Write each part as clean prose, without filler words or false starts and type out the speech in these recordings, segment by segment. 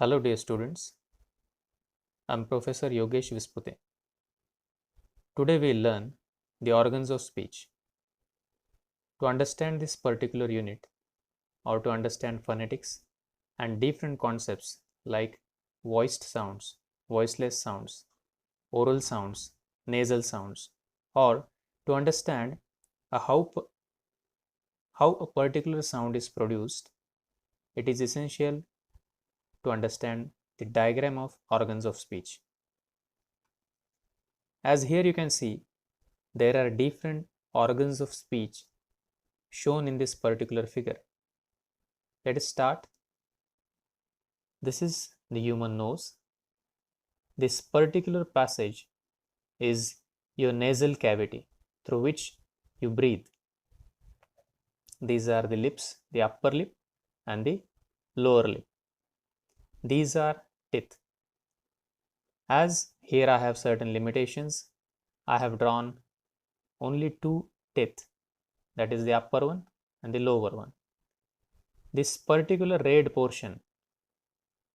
Hello dear students, I am Professor Yogesh Vispute. Today we learn the organs of speech. To understand this particular unit or to understand phonetics and different concepts like voiced sounds, voiceless sounds, oral sounds, nasal sounds, or to understand how a particular sound is produced, it is essential to understand the diagram of organs of speech. As here you can see, there are different organs of speech shown in this particular figure. Let us start. This is the human nose. This particular passage is your nasal cavity through which you breathe. These are the lips, the upper lip and the lower lip. These are teeth. As here I have certain limitations, I have drawn only two teeth, that is the upper one and the lower one. This particular red portion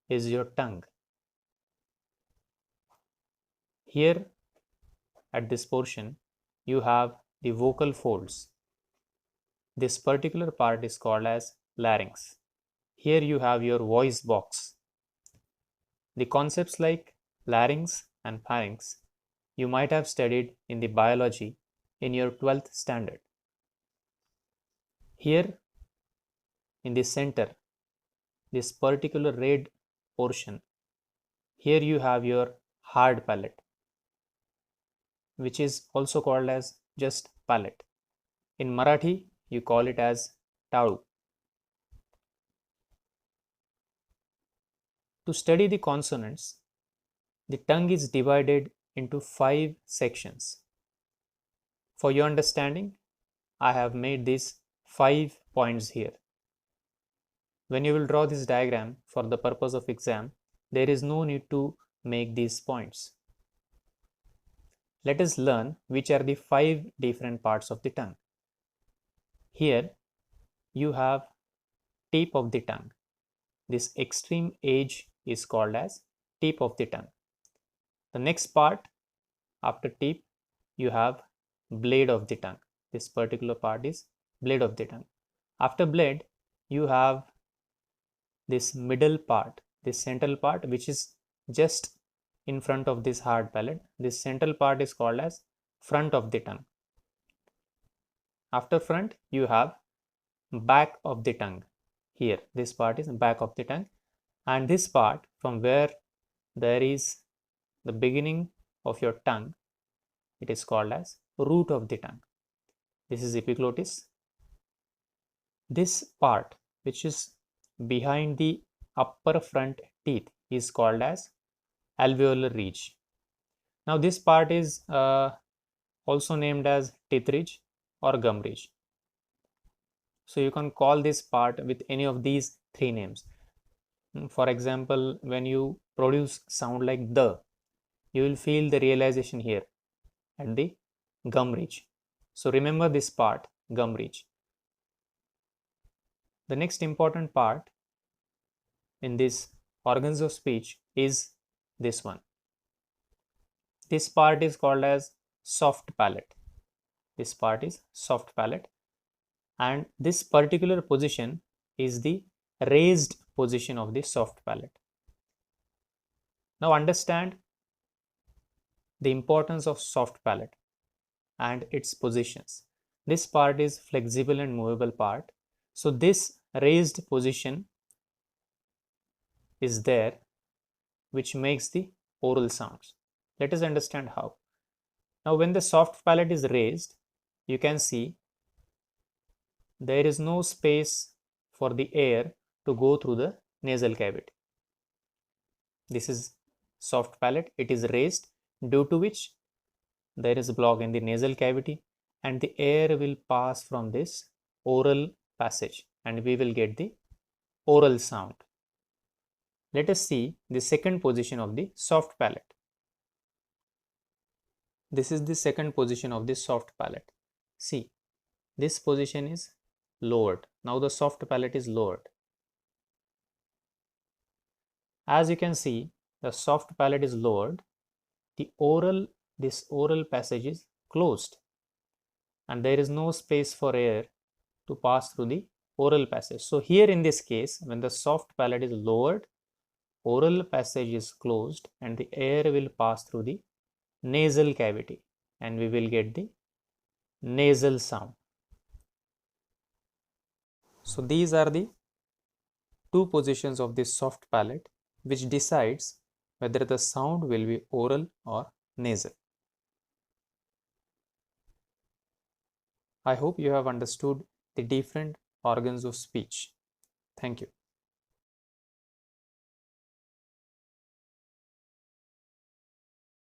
is your tongue. Here at this portion, you have the vocal folds. This particular part is called as larynx. Here you have your voice box. The concepts like larynx and pharynx you might have studied in the biology in your 12th standard. Here in the center, this particular red portion, here you have your hard palate, which is also called as just palate. In Marathi, you call it as talu. To study the consonants, the tongue is divided into 5 sections. For your understanding, I have made these 5 points here. When you will draw this diagram for the purpose of exam, there is no need to make these points. Let us learn which are the 5 different parts of the tongue. Here you have tip of the tongue. This extreme edge is called as tip of the tongue. The next part after tip, you have blade of the tongue. This particular part is blade of the tongue. After blade, you have this middle part, this central part, which is just in front of this hard palate. This central part is called as front of the tongue. After front, you have back of the tongue. Here, this part is back of the tongue, and this part from where there is the beginning of your tongue, it is called as root of the tongue. This is epiglottis. This part, which is behind the upper front teeth, is called as alveolar ridge. Now this part is also named as teeth ridge or gum ridge. So you can call this part with any of these 3 names. For example, when you produce sound like the, you will feel the realization here at the gum ridge. So remember this part, gum ridge. The next important part in this organs of speech is this one. This part is called as soft palate. This part is soft palate, and this particular position is the raised position of the soft palate. Now understand the importance of soft palate and its positions. This part is flexible and movable part. So this raised position is there, which makes the oral sounds. Let us understand how. Now when the soft palate is raised, you can see there is no space for the air to go through the nasal cavity. This is soft palate, it is raised, due to which there is a block in the nasal cavity and the air will pass from this oral passage and we will get the oral sound. Let us see the second position of the soft palate. This is the second position of the soft palate. See, this position is lowered. Now the soft palate is lowered. As you can see, the soft palate is lowered, this oral passage is closed, and there is no space for air to pass through the oral passage. So here in this case, when the soft palate is lowered, oral passage is closed and the air will pass through the nasal cavity and we will get the nasal sound. So these are the two positions of this soft palate which decides whether the sound will be oral or nasal. I hope you have understood the different organs of speech. Thank you.